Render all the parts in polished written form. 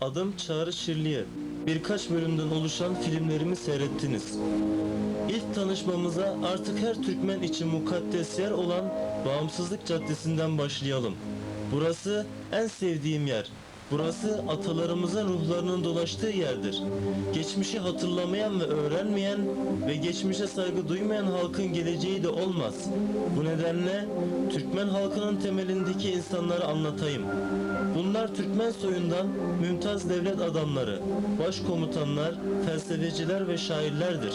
Adım Çağrı Şirliye. Birkaç bölümden oluşan filmlerimi seyrettiniz. İlk tanışmamıza artık her Türkmen için mukaddes yer olan Bağımsızlık Caddesi'nden başlayalım. Burası en sevdiğim yer. Burası atalarımızın ruhlarının dolaştığı yerdir. Geçmişi hatırlamayan ve öğrenmeyen ve geçmişe saygı duymayan halkın geleceği de olmaz. Bu nedenle Türkmen halkının temelindeki insanları anlatayım. Bunlar Türkmen soyundan mümtaz devlet adamları, başkomutanlar, felsefeciler ve şairlerdir.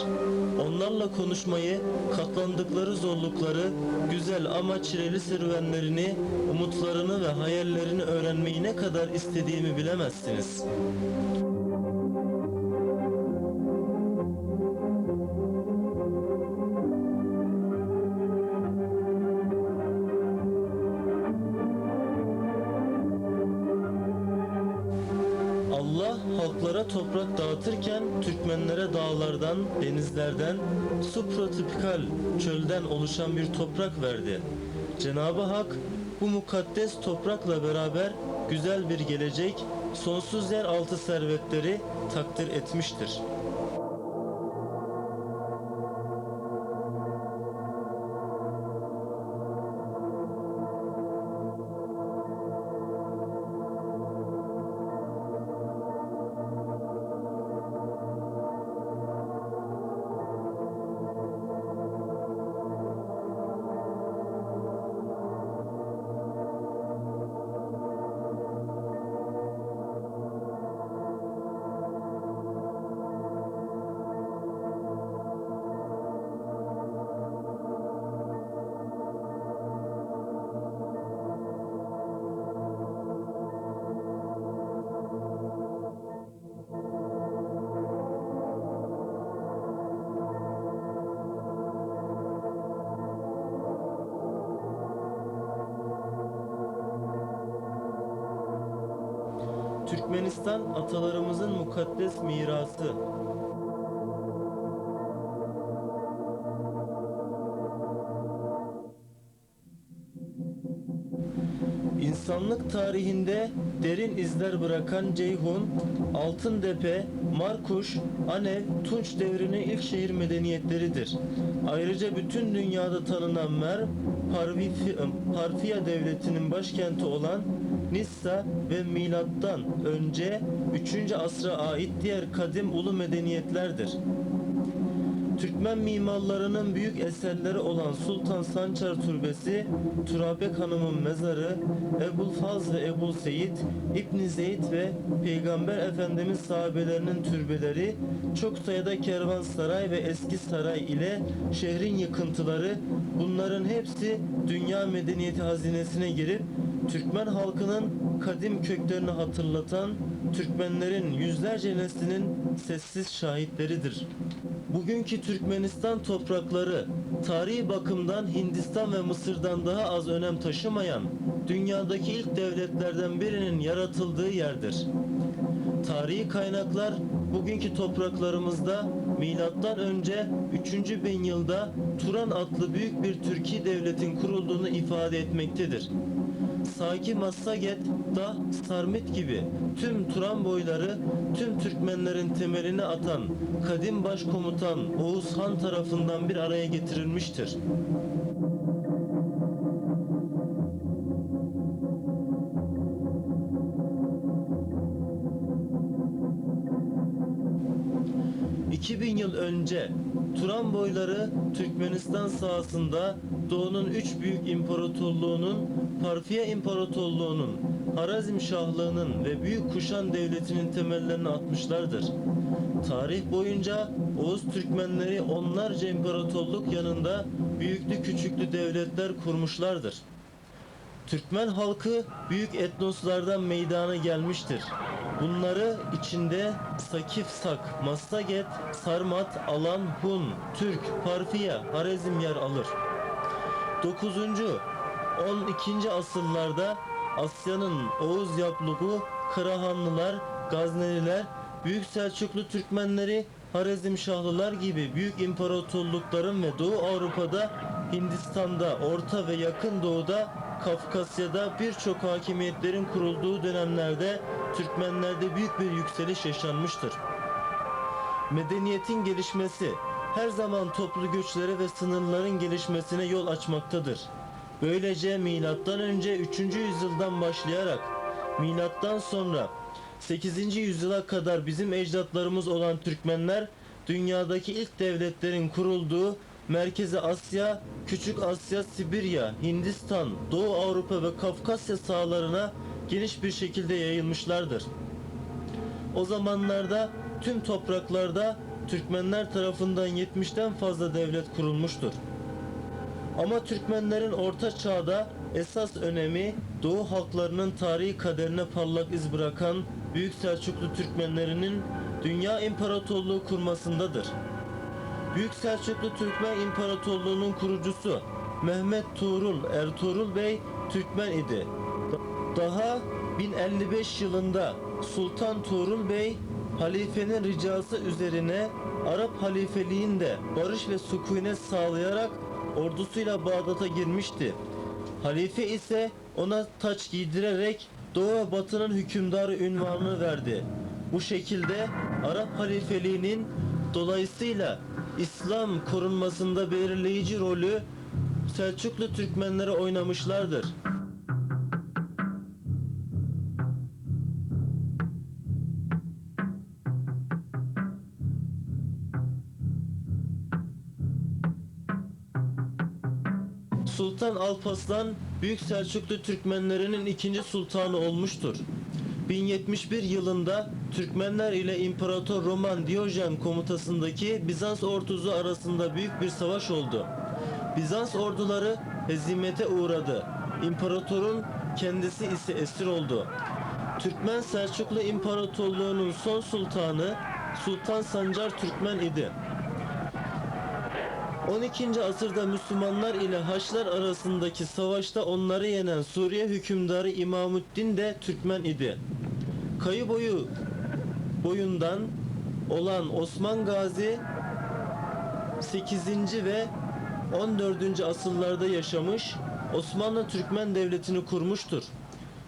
Onlarla konuşmayı, katlandıkları zorlukları, güzel ama çileli serüvenlerini, umutlarını ve hayallerini öğrenmeyi ne kadar istediğimi bilemezsiniz. Allah halklara toprak dağıtırken Türkmenlere dağlardan, denizlerden, supratropikal çölden oluşan bir toprak verdi. Cenab-ı Hak bu mukaddes toprakla beraber güzel bir gelecek, sonsuz yer altı servetleri takdir etmiştir. Türkmenistan atalarımızın mukaddes mirası. İnsanlık tarihinde derin izler bırakan Ceyhun, Altıntepe, Markuş, Anev, Tunç devrinin ilk şehir medeniyetleridir. Ayrıca bütün dünyada tanınan Merv, Parfiya devletinin başkenti olan Nissa ve milattan önce 3. asra ait diğer kadim ulu medeniyetlerdir. Türkmen mimarlarının büyük eserleri olan Sultan Sancar Türbesi, Turabek Hanım'ın mezarı, Ebu'l-Faz ve Ebu'l-Seyit, İbn Zeyd ve Peygamber Efendimiz sahabelerinin türbeleri, çok sayıda kervansaray ve eski saray ile şehrin yıkıntıları, bunların hepsi dünya medeniyeti hazinesine girip Türkmen halkının kadim köklerini hatırlatan Türkmenlerin yüzlerce neslinin sessiz şahitleridir. Bugünkü Türkmenistan toprakları tarihi bakımdan Hindistan ve Mısır'dan daha az önem taşımayan dünyadaki ilk devletlerden birinin yaratıldığı yerdir. Tarihi kaynaklar bugünkü topraklarımızda milattan önce 3. bin yılda Turan adlı büyük bir Türki devletin kurulduğunu ifade etmektedir. Saki Massaget, Dah, Sarmit gibi tüm Turan boyları tüm Türkmenlerin temelini atan kadim başkomutan Oğuz Han tarafından bir araya getirilmiştir. ...2000 yıl önce Turan boyları Türkmenistan sahasında Doğu'nun 3 büyük imparatorluğunun, Parfiya İmparatorluğu'nun, Harazm Şahlığı'nın ve Büyük Kuşan Devleti'nin temellerini atmışlardır. Tarih boyunca Oğuz Türkmenleri onlarca imparatorluk yanında büyüklü küçüklü devletler kurmuşlardır. Türkmen halkı büyük etnoslardan meydana gelmiştir. Bunları içinde Sakif Sak, Massaget, Sarmat, Alan, Hun, Türk, Parfiya, Harezm yer alır. 9. 12. asırlarda Asya'nın Oğuz Yaplugu, Karahanlılar, Gazneliler, Büyük Selçuklu Türkmenleri, Harizmşahlılar gibi büyük imparatorlukların ve Doğu Avrupa'da, Hindistan'da, Orta ve Yakın Doğu'da Kafkasya'da birçok hakimiyetlerin kurulduğu dönemlerde Türkmenlerde büyük bir yükseliş yaşanmıştır. Medeniyetin gelişmesi her zaman toplu göçlere ve sınırların gelişmesine yol açmaktadır. Böylece M.Ö. 3. yüzyıldan başlayarak milattan sonra 8. yüzyıla kadar bizim ecdatlarımız olan Türkmenler dünyadaki ilk devletlerin kurulduğu Merkezi Asya, Küçük Asya, Sibirya, Hindistan, Doğu Avrupa ve Kafkasya sahalarına geniş bir şekilde yayılmışlardır. O zamanlarda tüm topraklarda Türkmenler tarafından 70'ten fazla devlet kurulmuştur. Ama Türkmenlerin Orta Çağ'da esas önemi Doğu halklarının tarihi kaderine parlak iz bırakan Büyük Selçuklu Türkmenlerinin Dünya İmparatorluğu kurmasındadır. Büyük Selçuklu Türkmen İmparatorluğu'nun kurucusu Mehmet Tuğrul Ertuğrul Bey Türkmen idi. Daha 1055 yılında Sultan Tuğrul Bey halifenin ricası üzerine Arap halifeliğinde barış ve sükunet sağlayarak ordusuyla Bağdat'a girmişti. Halife ise ona taç giydirerek Doğu ve Batı'nın hükümdarı unvanını verdi. Bu şekilde Arap halifeliğinin dolayısıyla İslam korunmasında belirleyici rolü Selçuklu Türkmenleri oynamışlardır. Sultan Alparslan Büyük Selçuklu Türkmenlerinin ikinci sultanı olmuştur. 1071 yılında Türkmenler ile İmparator Roman Diyojen komutasındaki Bizans ordusu arasında büyük bir savaş oldu. Bizans orduları hezimete uğradı. İmparatorun kendisi ise esir oldu. Türkmen Selçuklu İmparatorluğu'nun son sultanı Sultan Sancar Türkmen idi. 12. asırda Müslümanlar ile Haçlar arasındaki savaşta onları yenen Suriye hükümdarı İmamuddin de Türkmen idi. Kayı boyundan olan Osman Gazi 8. ve 14. asırlarda yaşamış, Osmanlı Türkmen devletini kurmuştur.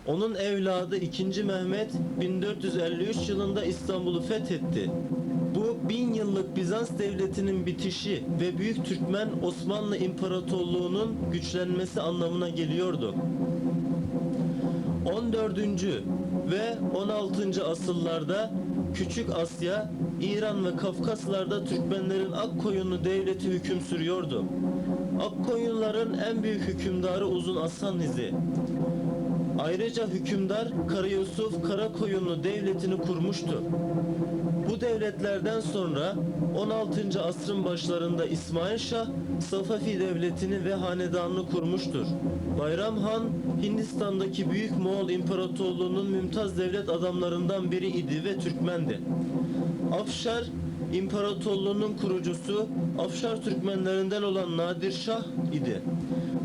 Onun evladı 2. Mehmet 1453 yılında İstanbul'u fethetti. Bu 1000 yıllık Bizans devletinin bitişi ve Büyük Türkmen Osmanlı İmparatorluğu'nun güçlenmesi anlamına geliyordu. 14. ve 16. asırlarda Küçük Asya, İran ve Kafkaslar'da Türkmenlerin Akkoyunlu devleti hüküm sürüyordu. Akkoyunluların en büyük hükümdarı Uzun Aslan Hizi. Ayrıca hükümdar Karayusuf Karakoyunlu devletini kurmuştu. Bu devletlerden sonra 16. asrın başlarında İsmail Şah Safavi devletini ve hanedanını kurmuştur. Bayram Han Hindistan'daki Büyük Moğol İmparatorluğu'nun mümtaz devlet adamlarından biri idi ve Türkmendi. Afşar İmparatorluğu'nun kurucusu Afşar Türkmenlerinden olan Nadir Şah idi.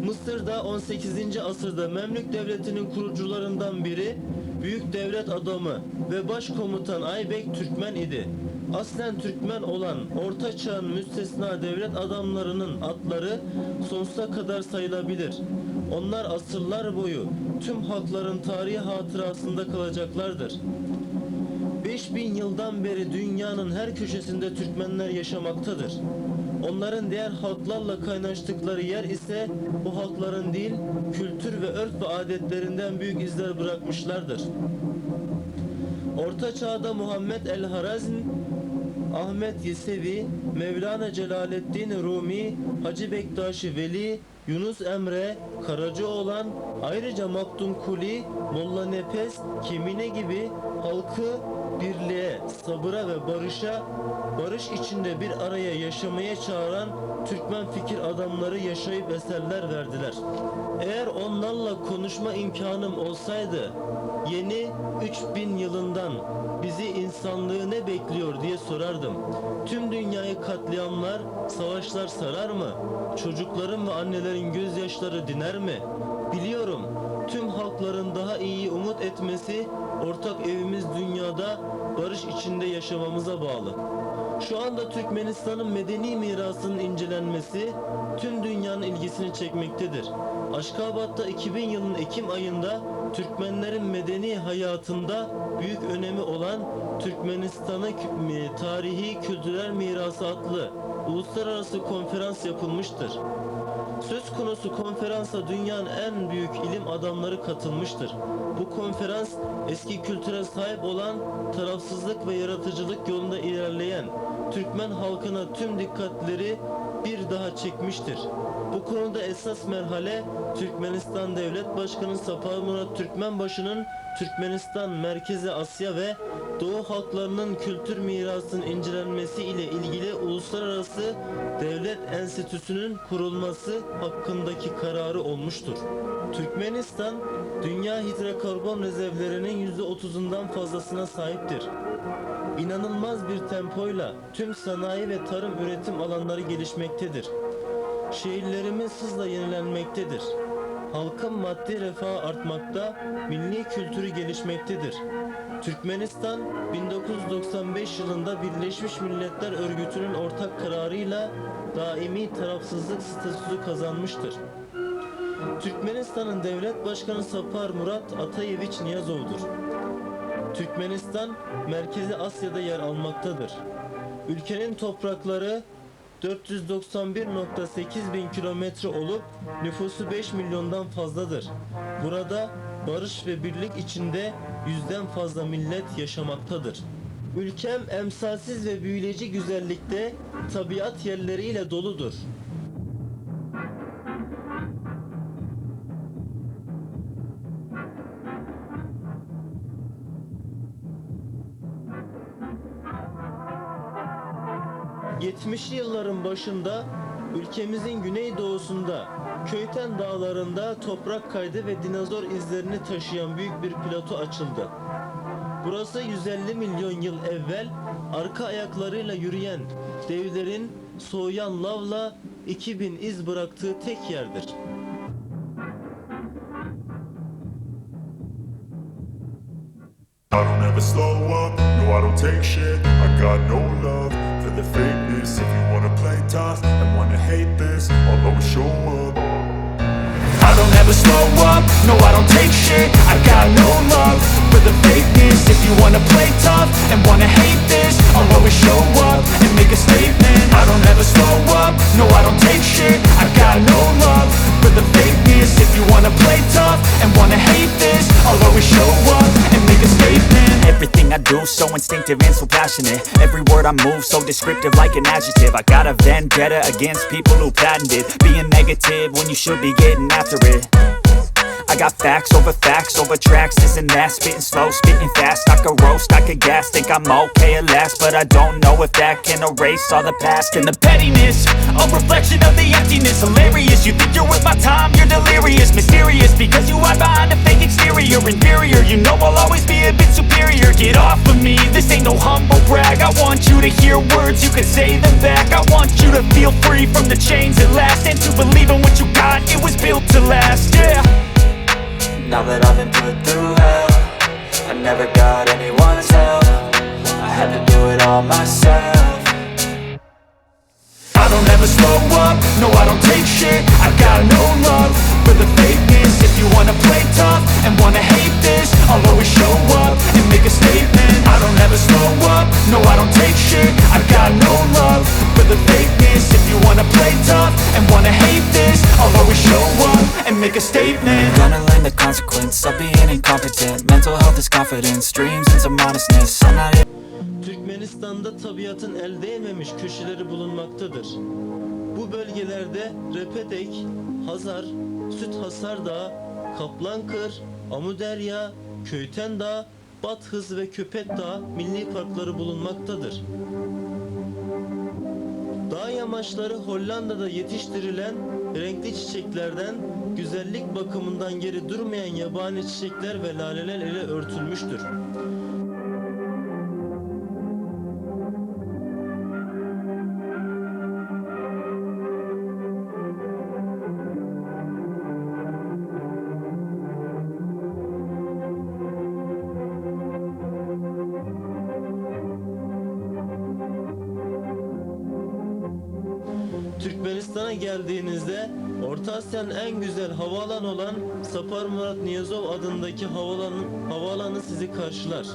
Mısır'da 18. asırda Memlük devletinin kurucularından biri büyük devlet adamı ve başkomutan Aybek Türkmen idi. Aslen Türkmen olan Orta Çağ'ın müstesna devlet adamlarının adları sonsuza kadar sayılabilir. Onlar asırlar boyu tüm halkların tarihi hatırasında kalacaklardır. 5000 yıldan beri dünyanın her köşesinde Türkmenler yaşamaktadır. Onların diğer halklarla kaynaştıkları yer ise bu halkların dil, kültür ve örf ve adetlerinden büyük izler bırakmışlardır. Orta Çağ'da Muhammed el-Harazm, Ahmet Yesevi, Mevlana Celaleddin Rumi, Hacı Bektaşi Veli, Yunus Emre, Karacaoğlan, ayrıca Maktum Kuli, Molla Nepes, Kemine gibi halkı birliğe, sabıra ve barış içinde bir araya yaşamaya çağıran Türkmen fikir adamları yaşayıp eserler verdiler. Eğer onlarla konuşma imkanım olsaydı yeni 3000 yılından bizi insanlığı ne bekliyor diye sorardım. Tüm dünyayı katliamlar, savaşlar sarar mı? Çocukların ve annelerin gözyaşları diner mi? Biliyorum, tüm halkların daha iyi umut etmesi, ortak evimiz dünyada barış içinde yaşamamıza bağlı. Şu anda Türkmenistan'ın medeni mirasının incelenmesi tüm dünyanın ilgisini çekmektedir. Aşkabat'ta 2000 yılının Ekim ayında Türkmenlerin medeni hayatında büyük önemi olan Türkmenistan'ın tarihi kültürel mirası adlı uluslararası konferans yapılmıştır. Söz konusu konferansa dünyanın en büyük ilim adamları katılmıştır. Bu konferans eski kültüre sahip olan tarafsızlık ve yaratıcılık yolunda ilerleyen Türkmen halkına tüm dikkatleri bir daha çekmiştir. Bu konuda esas merhale Türkmenistan Devlet Başkanı Sapar Murat Türkmenbaşı'nın Türkmenistan, Merkezi Asya ve Doğu halklarının kültür mirasının incelenmesi ile ilgili uluslararası devlet enstitüsünün kurulması hakkındaki kararı olmuştur. Türkmenistan, dünya hidrokarbon rezervlerinin %30'undan fazlasına sahiptir. İnanılmaz bir tempoyla tüm sanayi ve tarım üretim alanları gelişmektedir. Şehirlerimiz hızla yenilenmektedir. Halkın maddi refahı artmakta, milli kültürü gelişmektedir. Türkmenistan, 1995 yılında Birleşmiş Milletler Örgütü'nün ortak kararıyla daimi tarafsızlık statüsü kazanmıştır. Türkmenistan'ın devlet başkanı Sapar Murat Atayeviç Niyazov'dur. Türkmenistan, Merkezi Asya'da yer almaktadır. Ülkenin toprakları 491,8 bin kilometre olup nüfusu 5 milyondan fazladır. Burada barış ve birlik içinde 100'den fazla millet yaşamaktadır. Ülkem emsalsiz ve büyüleyici güzellikte tabiat yerleriyle doludur. ...70'li yılların başında ülkemizin güneydoğusunda Köyten Dağları'nda toprak kaydı ve dinozor izlerini taşıyan büyük bir plato açıldı. Burası 150 milyon yıl evvel arka ayaklarıyla yürüyen devlerin soğuyan lavla 2000 iz bıraktığı tek yerdir. I don't ever slow up, no I don't take shit. I got no love for the fakeness. If you wanna play tough and wanna hate this, I'll always show up. I don't ever slow up, no I don't take shit. I got no love for the fakeness. If you wanna play tough and wanna hate this, I'll always show up and make a statement. I don't ever slow up, no I don't take shit. I got no love for the fakeness. If you wanna play tough and wanna hate this, I'll always show up and make a statement. Everything I do so instinctive and so passionate. Every word I move so descriptive like an adjective. I got a vendetta against people who patented being negative when you should be getting after it. I got facts over tracks, this and that. Spitting slow, spitting fast, I could roast, I could gas. Think I'm okay at last, but I don't know if that can erase all the past. And the pettiness, a reflection of the emptiness. Hilarious, you think you're worth my time, you're delirious. Mysterious, because you hide behind a fake exterior. Inferior, you know I'll always be a bit superior. Get off of me, this ain't no humble brag. I want you to hear words, you can say them back. I want you to feel free from the chains at last, and to believe in what you got, it was built to last, yeah. Now that I've been put through hell, I never got anyone's help. I had to do it all myself. I don't ever slow up, no I don't take shit. I got no love for the fakeness. If you wanna play tough and wanna hate this, I'll always show up and make a statement. I don't ever slow up, no I don't take shit. I got no love for the fakeness. If you wanna play tough and wanna hate this, I'll always show up and make a statement. Gonna learn the consequence of being incompetent. Mental health is confidence, dreams and some honestness. I'm not Türkmenistan'da tabiatın el değmemiş köşeleri bulunmaktadır. Bu bölgelerde Repedek, Hazar, Süt Hasar Dağı, Kaplankır, Amuderya, Köyten Dağı, Bathız ve Köpek Dağı milli parkları bulunmaktadır. Dağ yamaçları Hollanda'da yetiştirilen renkli çiçeklerden, güzellik bakımından geri durmayan yabani çiçekler ve laleler ile örtülmüştür. Türkmenistan'a geldiğinizde Orta Asya'nın en güzel havaalanı olan Sapar Murat Niyazov adındaki havaalanı sizi karşılar.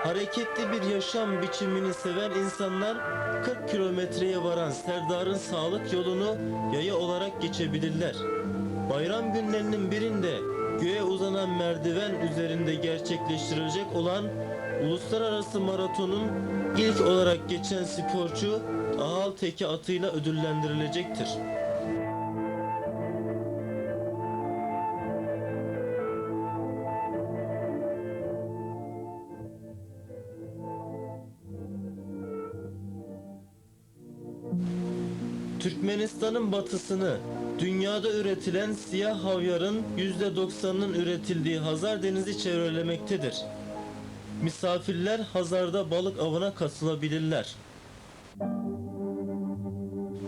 Hareketli bir yaşam biçimini seven insanlar 40 kilometreye varan Serdar'ın sağlık yolunu yaya olarak geçebilirler. Bayram günlerinin birinde göğe uzanan merdiven üzerinde gerçekleştirilecek olan uluslararası maratonun ilk olarak geçen sporcu Ahal Teke atıyla ödüllendirilecektir. Türkmenistan'ın batısını dünyada üretilen siyah havyarın %90'ının üretildiği Hazar Denizi çevrelemektedir. Misafirler Hazar'da balık avına katılabilirler.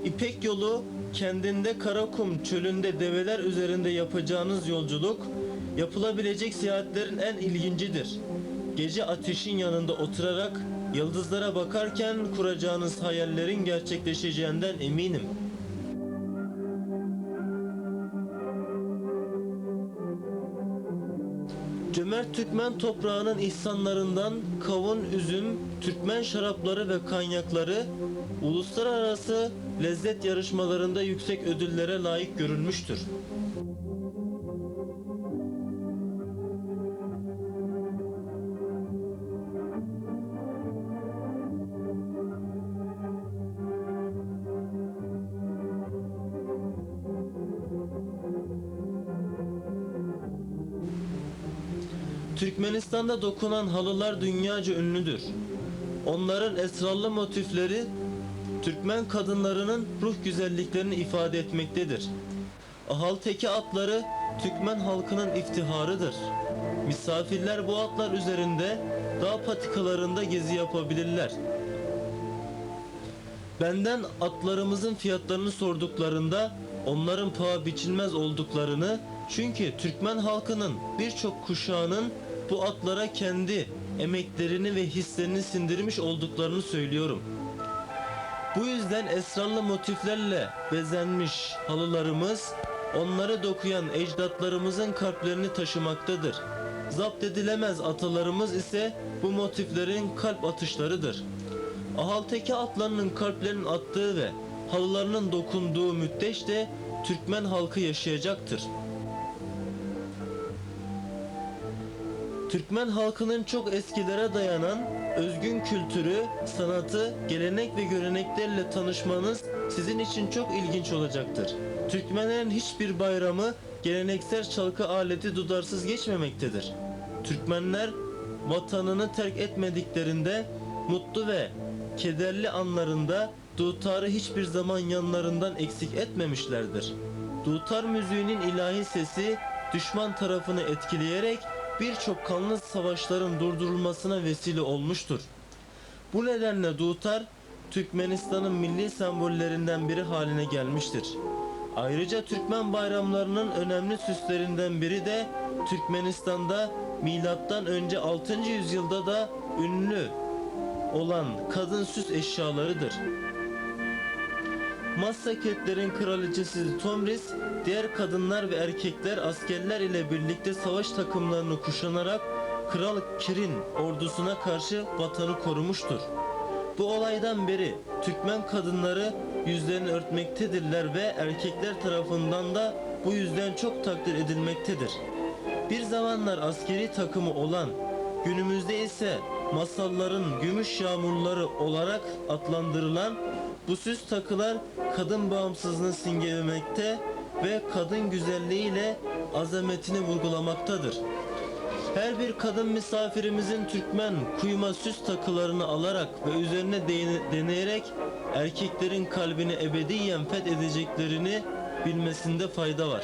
İpek yolu kendinde Karakum çölünde develer üzerinde yapacağınız yolculuk yapılabilecek seyahatlerin en ilgincidir. Gece ateşin yanında oturarak yıldızlara bakarken kuracağınız hayallerin gerçekleşeceğinden eminim. Cömert Türkmen toprağının ihsanlarından kavun, üzüm, Türkmen şarapları ve kanyakları uluslararası lezzet yarışmalarında yüksek ödüllere layık görülmüştür. Türkmenistan'da dokunan halılar dünyaca ünlüdür. Onların esrarlı motifleri Türkmen kadınlarının ruh güzelliklerini ifade etmektedir. Ahal Teke atları Türkmen halkının iftiharıdır. Misafirler bu atlar üzerinde dağ patikalarında gezi yapabilirler. Benden atlarımızın fiyatlarını sorduklarında onların paha biçilmez olduklarını, çünkü Türkmen halkının birçok kuşağının bu atlara kendi emeklerini ve hislerini sindirmiş olduklarını söylüyorum. Bu yüzden esrarlı motiflerle bezenmiş halılarımız onları dokuyan ecdatlarımızın kalplerini taşımaktadır. Zapt edilemez atalarımız ise bu motiflerin kalp atışlarıdır. Ahal Teke atlarının kalplerinin attığı ve halılarının dokunduğu müddeçte Türkmen halkı yaşayacaktır. Türkmen halkının çok eskilere dayanan özgün kültürü, sanatı, gelenek ve göreneklerle tanışmanız sizin için çok ilginç olacaktır. Türkmenlerin hiçbir bayramı geleneksel çalgı aleti dudarsız geçmemektedir. Türkmenler vatanını terk etmediklerinde mutlu ve kederli anlarında dutarı hiçbir zaman yanlarından eksik etmemişlerdir. Dutar müziğinin ilahi sesi düşman tarafını etkileyerek birçok kanlı savaşların durdurulmasına vesile olmuştur. Bu nedenle dutar Türkmenistan'ın milli sembollerinden biri haline gelmiştir. Ayrıca Türkmen bayramlarının önemli süslerinden biri de Türkmenistan'da milattan önce 6. yüzyılda da ünlü olan kadın süs eşyalarıdır. Massaketlerin kraliçesi Tomris, diğer kadınlar ve erkekler askerler ile birlikte savaş takımlarını kuşanarak Kral Kirin ordusuna karşı vatanı korumuştur. Bu olaydan beri Türkmen kadınları yüzlerini örtmektedirler ve erkekler tarafından da bu yüzden çok takdir edilmektedir. Bir zamanlar askeri takımı olan, günümüzde ise masalların gümüş yağmurları olarak adlandırılan bu süs takılar kadın bağımsızlığını simgelemekte ve kadın güzelliğiyle azametini vurgulamaktadır. Her bir kadın misafirimizin Türkmen kuyma süs takılarını alarak ve üzerine deneyerek erkeklerin kalbini ebediyen fethedeceklerini bilmesinde fayda var.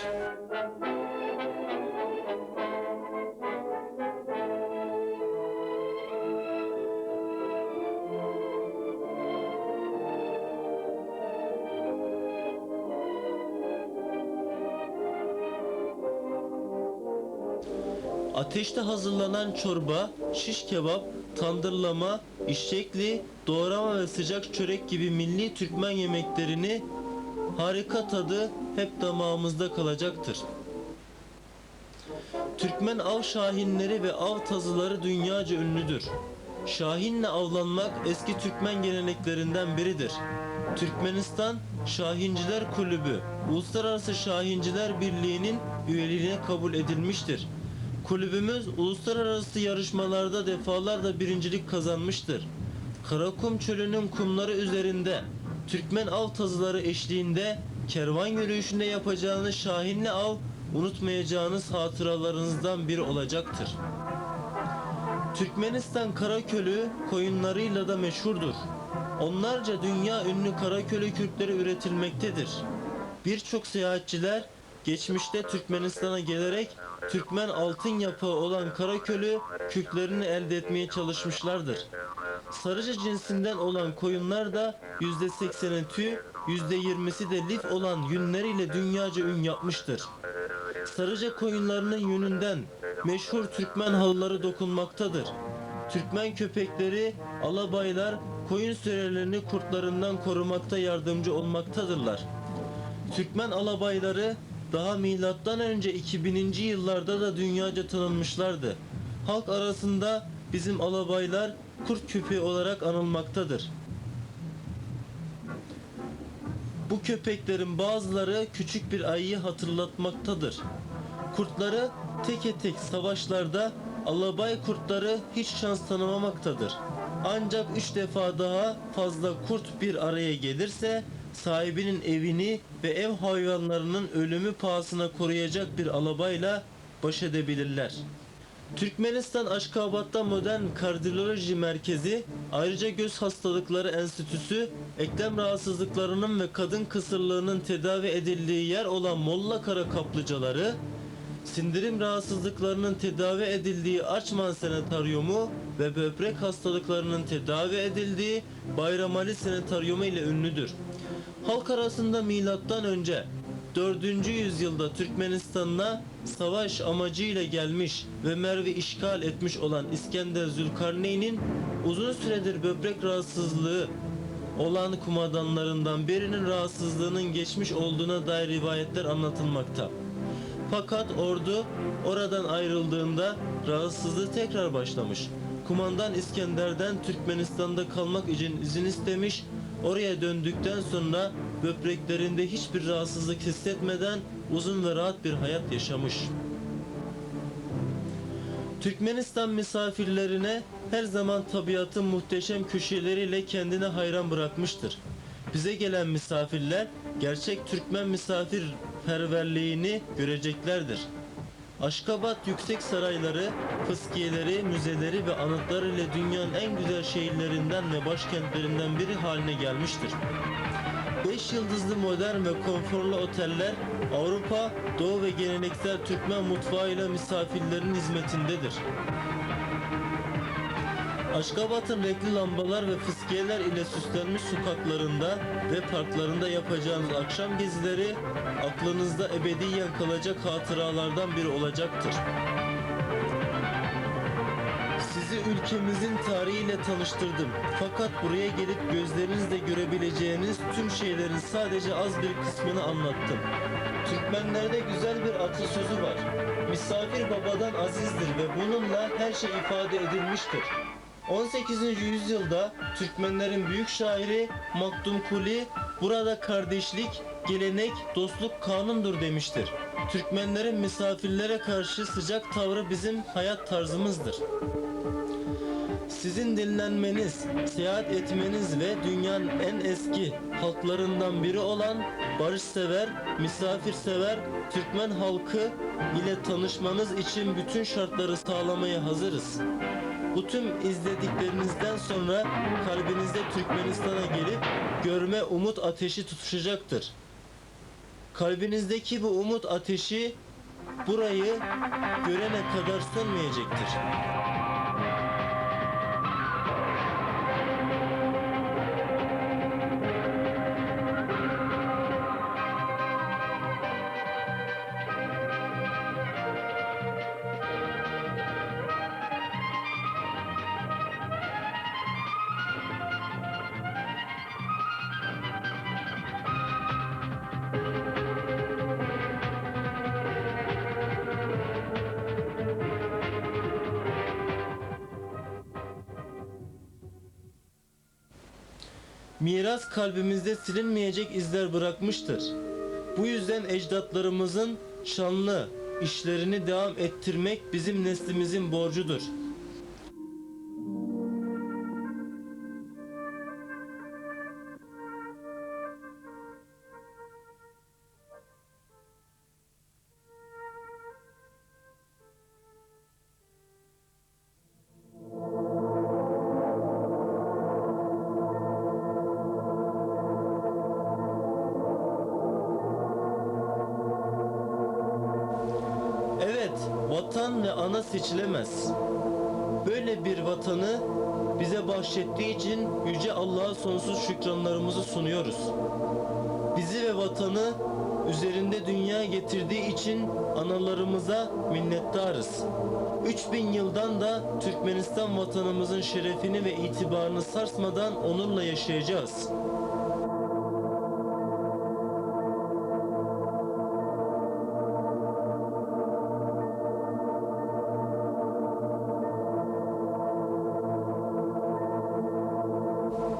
Ateşte hazırlanan çorba, şiş kebap, tandırlama, işçekli, doğrama ve sıcak çörek gibi milli Türkmen yemeklerini harika tadı hep damağımızda kalacaktır. Türkmen av şahinleri ve av tazıları dünyaca ünlüdür. Şahinle avlanmak eski Türkmen geleneklerinden biridir. Türkmenistan Şahinciler Kulübü, Uluslararası Şahinciler Birliği'nin üyeliğine kabul edilmiştir. Kulübümüz uluslararası yarışmalarda defalarca birincilik kazanmıştır. Karakum Çölü'nün kumları üzerinde Türkmen av tazıları eşliğinde kervan yürüyüşünde yapacağınız şahinli av unutmayacağınız hatıralarınızdan biri olacaktır. Türkmenistan Karakölü koyunlarıyla da meşhurdur. Onlarca dünya ünlü Karakölü kürkleri üretilmektedir. Birçok seyahatçiler geçmişte Türkmenistan'a gelerek Türkmen altın yapağı olan Karakölü kürklerini elde etmeye çalışmışlardır. Sarıca cinsinden olan koyunlar da %80'i tüy, %20'si de lif olan yünleriyle dünyaca ün yapmıştır. Sarıca koyunlarının yününden meşhur Türkmen halıları dokunmaktadır. Türkmen köpekleri, alabaylar koyun sürülerini kurtlarından korumakta yardımcı olmaktadırlar. Türkmen alabayları daha milattan önce 2000. yıllarda da dünyaca tanınmışlardı. Halk arasında bizim alabaylar kurt köpeği olarak anılmaktadır. Bu köpeklerin bazıları küçük bir ayıyı hatırlatmaktadır. Kurtları teke tek savaşlarda alabay kurtları hiç şans tanımamaktadır. Ancak 3 defa daha fazla kurt bir araya gelirse sahibinin evini ve ev hayvanlarının ölümü pahasına koruyacak bir alabayla baş edebilirler. Türkmenistan Aşkabat'ta modern kardiyoloji merkezi, ayrıca göz hastalıkları enstitüsü, eklem rahatsızlıklarının ve kadın kısırlığının tedavi edildiği yer olan Molla Kara kaplıcaları, sindirim rahatsızlıklarının tedavi edildiği Açman Sanatoryumu ve böbrek hastalıklarının tedavi edildiği Bayramali Sanatoryumu ile ünlüdür. Halk arasında milattan önce 4. yüzyılda Türkmenistan'a savaş amacıyla gelmiş ve Merv'i işgal etmiş olan İskender Zülkarneyn'in uzun süredir böbrek rahatsızlığı olan kumandanlarından birinin rahatsızlığının geçmiş olduğuna dair rivayetler anlatılmakta. Fakat ordu oradan ayrıldığında rahatsızlığı tekrar başlamış. Kumandan İskender'den Türkmenistan'da kalmak için izin istemiş. Oraya döndükten sonra böbreklerinde hiçbir rahatsızlık hissetmeden uzun ve rahat bir hayat yaşamış. Türkmenistan misafirlerine her zaman tabiatın muhteşem köşeleriyle kendine hayran bırakmıştır. Bize gelen misafirler gerçek Türkmen misafirperverliğini göreceklerdir. Aşkabat yüksek sarayları, fıskiyeleri, müzeleri ve anıtları ile dünyanın en güzel şehirlerinden ve başkentlerinden biri haline gelmiştir. 5 yıldızlı modern ve konforlu oteller Avrupa, Doğu ve geleneksel Türkmen mutfağıyla misafirlerin hizmetindedir. Aşkabat'ın renkli lambalar ve fıskiyeler ile süslenmiş sokaklarında ve parklarında yapacağınız akşam gezileri aklınızda ebediyen kalacak hatıralardan biri olacaktır. Sizi ülkemizin tarihiyle tanıştırdım. Fakat buraya gelip gözlerinizle görebileceğiniz tüm şeylerin sadece az bir kısmını anlattım. Türkmenlerde güzel bir atasözü var. Misafir babadan azizdir ve bununla her şey ifade edilmiştir. 18. yüzyılda Türkmenlerin büyük şairi Maktum Kuli burada kardeşlik, gelenek, dostluk kanundur demiştir. Türkmenlerin misafirlere karşı sıcak tavrı bizim hayat tarzımızdır. Sizin dinlenmeniz, seyahat etmeniz ve dünyanın en eski halklarından biri olan barışsever, misafirsever Türkmen halkı ile tanışmanız için bütün şartları sağlamaya hazırız. Bu tüm izlediklerinizden sonra kalbinizde Türkmenistan'a gelip görme umut ateşi tutuşacaktır. Kalbinizdeki bu umut ateşi burayı görene kadar sönmeyecektir. Miras kalbimizde silinmeyecek izler bırakmıştır. Bu yüzden ecdatlarımızın şanlı işlerini devam ettirmek bizim neslimizin borcudur. Evet, vatan ve ana seçilemez. Böyle bir vatanı bize bahşettiği için Yüce Allah'a sonsuz şükranlarımızı sunuyoruz. Bizi ve vatanı üzerinde dünyaya getirdiği için analarımıza minnettarız. 3000 yıldan da Türkmenistan vatanımızın şerefini ve itibarını sarsmadan onurla yaşayacağız.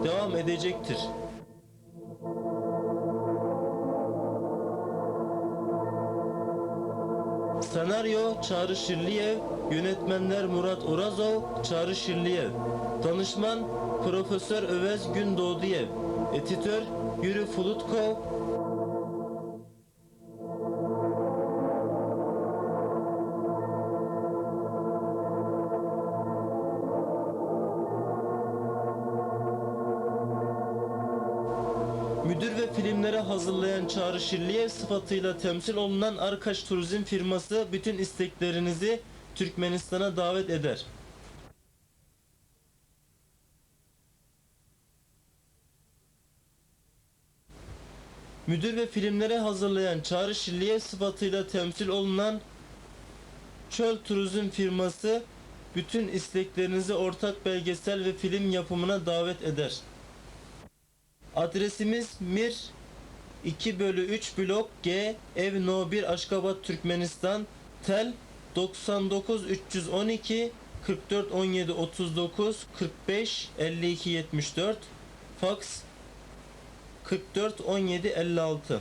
Devam edecektir. Senaryo Çağrı Şirliyev, yönetmenler Murat Orazov, Çağrı Şirliyev, danışman Profesör Övez Gündoğduyev, editör Yuri Fulutkov. Müdür ve filmleri hazırlayan Çağrı Şirliyev sıfatıyla temsil olunan Arkaş Turizm firması bütün isteklerinizi Türkmenistan'a davet eder. Müdür ve filmleri hazırlayan Çağrı Şirliyev sıfatıyla temsil olunan Çöl Turizm firması bütün isteklerinizi ortak belgesel ve film yapımına davet eder. Adresimiz Mir 2/3 blok G Ev No 1 Aşkabat Türkmenistan. Tel 99 312 44 17 39 45 52 74. Faks 44 17 56.